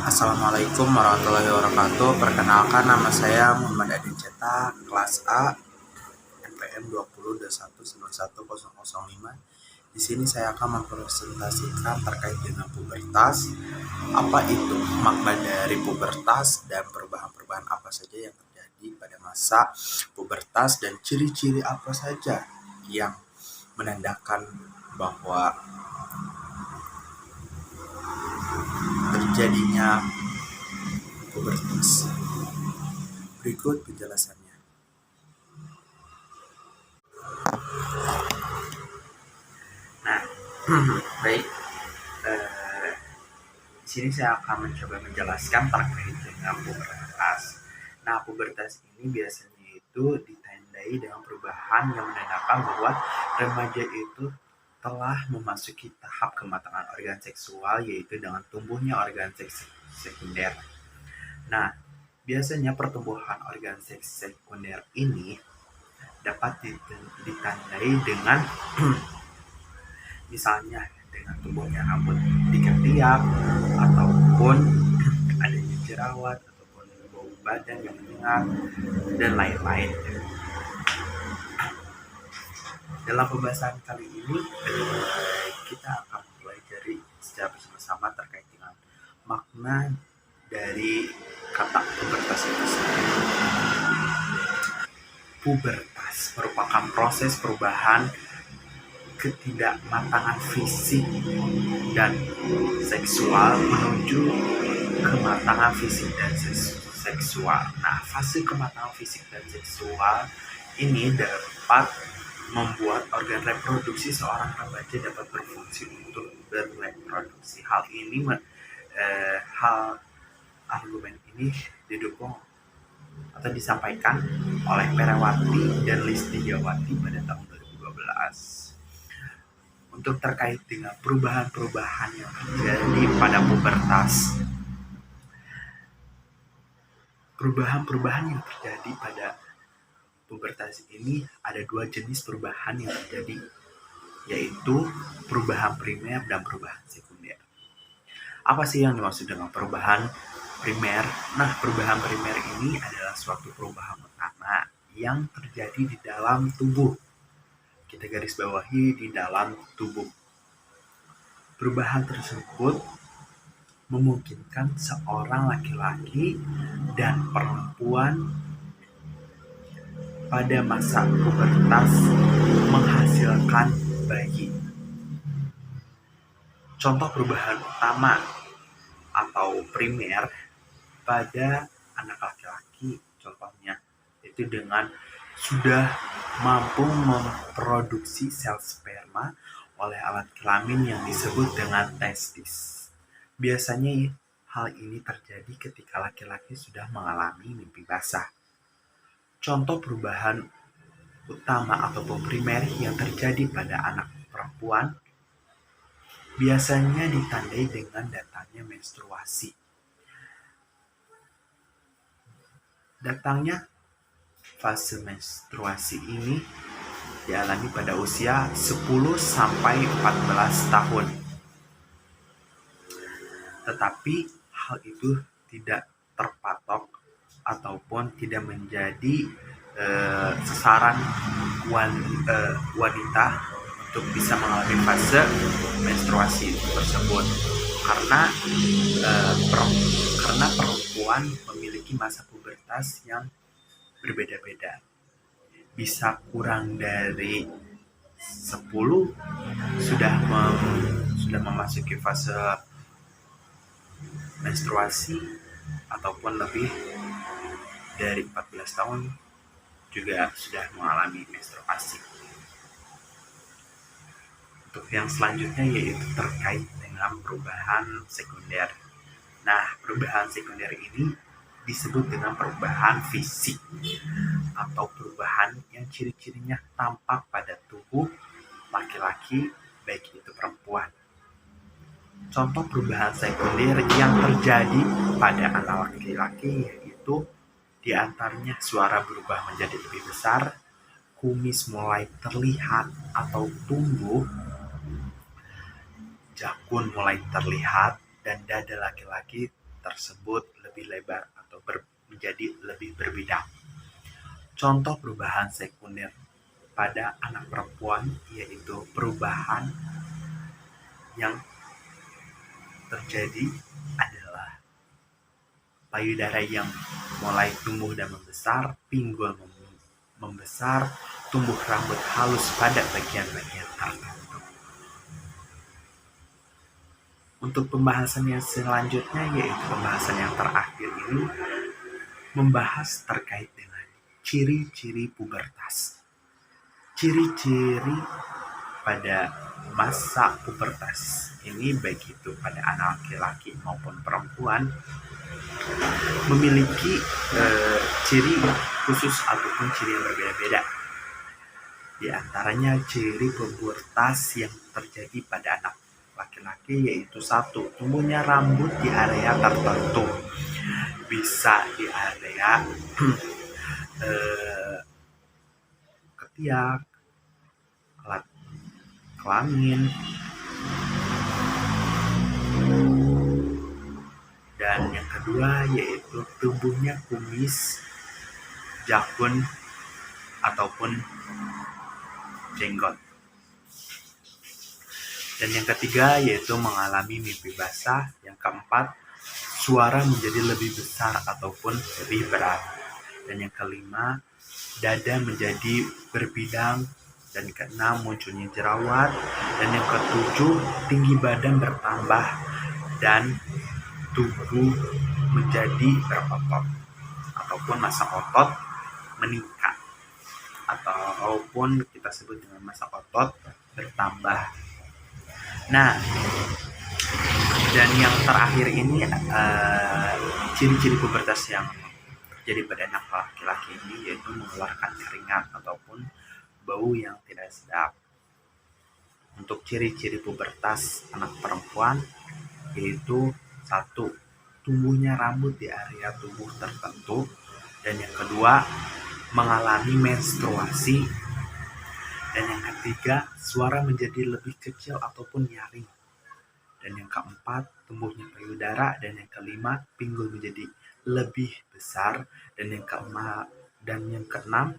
Assalamualaikum warahmatullahi wabarakatuh. Perkenalkan, nama saya Muhammad Adin Cetak, kelas A, NPM 2021910005. Di sini saya akan mempresentasikan terkait dengan pubertas, apa itu makna dari pubertas dan perubahan-perubahan apa saja yang terjadi pada masa pubertas dan ciri-ciri apa saja yang menandakan bahwa terjadinya pubertas. Berikut penjelasannya. Nah, baik. Di sini saya akan mencoba menjelaskan terkait dengan pubertas. Nah, pubertas ini biasanya itu ditandai dengan perubahan yang menandakan bahwa remaja itu telah memasuki tahap kematangan organ seksual, yaitu dengan tumbuhnya organ seks sekunder. Nah, biasanya pertumbuhan organ seks sekunder ini dapat ditandai dengan misalnya dengan tumbuhnya rambut di ketiak, ataupun adanya jerawat, ataupun bau badan yang menyengat, dan lain-lain. Dalam pembahasan kali ini, kita akan mempelajari secara bersama-sama terkait dengan makna dari kata pubertas itu sendiri. Pubertas merupakan proses perubahan ketidakmatangan fisik dan seksual menuju kematangan fisik dan seksual. Nah, fase kematangan fisik dan seksual ini dapat membuat organ reproduksi seorang remaja dapat berfungsi untuk bereproduksi. Argumen ini didukung atau disampaikan oleh Perawati dan Listiawati pada tahun 2012. Untuk terkait dengan perubahan-perubahan yang terjadi pada pubertas. Perubahan-perubahan yang terjadi pada pubertas ini ada dua jenis perubahan yang terjadi, yaitu perubahan primer dan perubahan sekunder. Apa sih yang dimaksud dengan perubahan primer? Nah, perubahan primer ini adalah suatu perubahan utama yang terjadi di dalam tubuh. Kita garis bawahi di dalam tubuh. Perubahan tersebut memungkinkan seorang laki-laki dan perempuan pada masa pubertas menghasilkan bayi. Contoh perubahan utama atau primer pada anak laki-laki, contohnya itu dengan sudah mampu memproduksi sel sperma oleh alat kelamin yang disebut dengan testis. Biasanya hal ini terjadi ketika laki-laki sudah mengalami mimpi basah. Contoh perubahan utama ataupun primer yang terjadi pada anak perempuan biasanya ditandai dengan datangnya menstruasi. Datangnya fase menstruasi ini dialami pada usia 10 sampai 14 tahun. Tetapi hal itu tidak terpatok ataupun tidak menjadi sasaran wanita untuk bisa mengalami fase menstruasi tersebut, karena perempuan memiliki masa pubertas yang berbeda-beda. Bisa kurang dari 10 sudah memasuki fase menstruasi, ataupun lebih dari 14 tahun juga sudah mengalami menstruasi. Untuk yang selanjutnya yaitu terkait dengan perubahan sekunder. Nah, perubahan sekunder ini disebut dengan perubahan fisik atau perubahan yang ciri-cirinya tampak pada tubuh laki-laki, baik itu perempuan. Contoh perubahan sekunder yang terjadi pada anak laki-laki yaitu diantaranya suara berubah menjadi lebih besar, kumis mulai terlihat atau tumbuh, jakun mulai terlihat, dan dada laki-laki tersebut lebih lebar atau menjadi lebih berbidang. Contoh perubahan sekunder pada anak perempuan yaitu perubahan yang terjadi adalah payudara yang mulai tumbuh dan membesar, pinggul membesar, tumbuh rambut halus pada bagian-bagian tertentu. Untuk pembahasan yang selanjutnya, yaitu pembahasan yang terakhir ini, membahas terkait dengan ciri-ciri pubertas. Ciri-ciri pada masa pubertas ini, baik itu pada anak laki-laki maupun perempuan, memiliki ciri khusus ataupun ciri yang berbeda-beda. Di antaranya ciri pubertas yang terjadi pada anak laki-laki yaitu 1. Tumbuhnya rambut di area tertentu, bisa di area ketiak, alat kelamin, dan yang kedua yaitu tumbuhnya kumis, jakun ataupun jenggot. Dan yang ketiga yaitu mengalami mimpi basah. Yang keempat, suara menjadi lebih besar ataupun lebih berat. Dan yang kelima, dada menjadi berbidang. Dan keenam, munculnya jerawat. Dan yang ketujuh, tinggi badan bertambah dan tubuh menjadi berotot ataupun massa otot meningkat, ataupun kita sebut dengan massa otot bertambah. Nah, dan yang terakhir ini ciri-ciri pubertas yang terjadi pada anak laki-laki ini yaitu mengeluarkan keringat ataupun bau yang tidak sedap. Untuk ciri-ciri pubertas anak perempuan yaitu 1. Tumbuhnya rambut di area tubuh tertentu, dan yang kedua mengalami menstruasi, dan yang ketiga suara menjadi lebih kecil ataupun nyaring, dan yang keempat tumbuhnya payudara, dan yang kelima pinggul menjadi lebih besar, dan yang keenam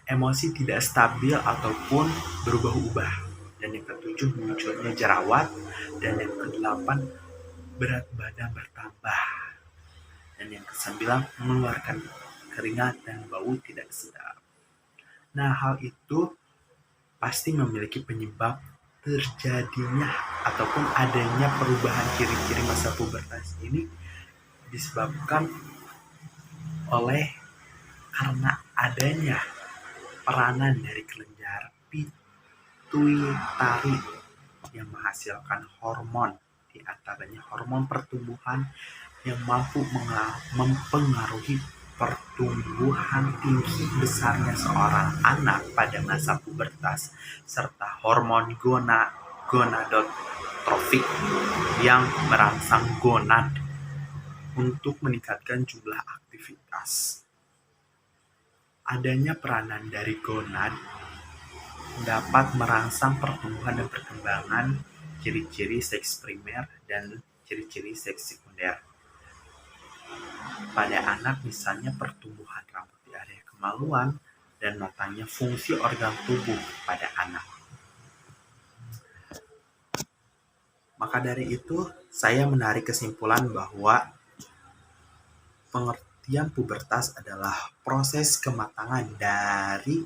emosi tidak stabil ataupun berubah-ubah, dan yang ketujuh munculnya jerawat, dan yang kedelapan berat badan bertambah, dan yang kesembilan mengeluarkan keringat dan bau tidak sedap. Nah, hal itu pasti memiliki penyebab terjadinya ataupun adanya perubahan ciri-ciri masa pubertas ini disebabkan oleh karena adanya peranan dari kelenjar pituitari yang menghasilkan hormon, di antaranya hormon pertumbuhan yang mampu mempengaruhi pertumbuhan tinggi besarnya seorang anak pada masa pubertas, serta hormon gonadotrofik yang merangsang gonad untuk meningkatkan jumlah aktivitas. Adanya peranan dari gonad dapat merangsang pertumbuhan dan perkembangan ciri-ciri seks primer dan ciri-ciri seks sekunder. Pada anak misalnya pertumbuhan rambut di area kemaluan dan matanya fungsi organ tubuh pada anak. Maka dari itu saya menarik kesimpulan bahwa pengertian pubertas adalah proses kematangan dari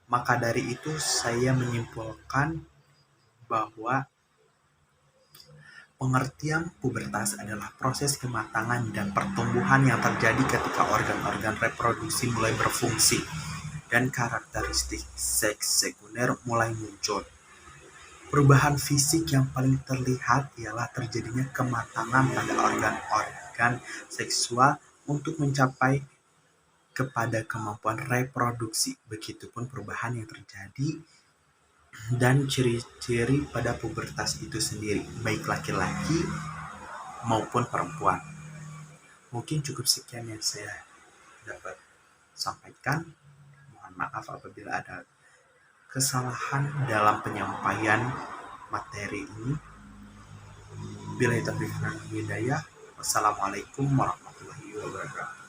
Maka dari itu saya menyimpulkan bahwa pengertian pubertas adalah proses kematangan dan pertumbuhan yang terjadi ketika organ-organ reproduksi mulai berfungsi dan karakteristik seks sekunder mulai muncul. Perubahan fisik yang paling terlihat ialah terjadinya kematangan pada organ-organ seksual untuk mencapai kepada kemampuan reproduksi. Begitupun perubahan yang terjadi dan ciri-ciri pada pubertas itu sendiri, baik laki-laki maupun perempuan. Mungkin cukup sekian yang saya dapat sampaikan. Mohon maaf apabila ada kesalahan dalam penyampaian materi ini. Billahi taufiq wal hidayah. Wassalamualaikum warahmatullahi wabarakatuh.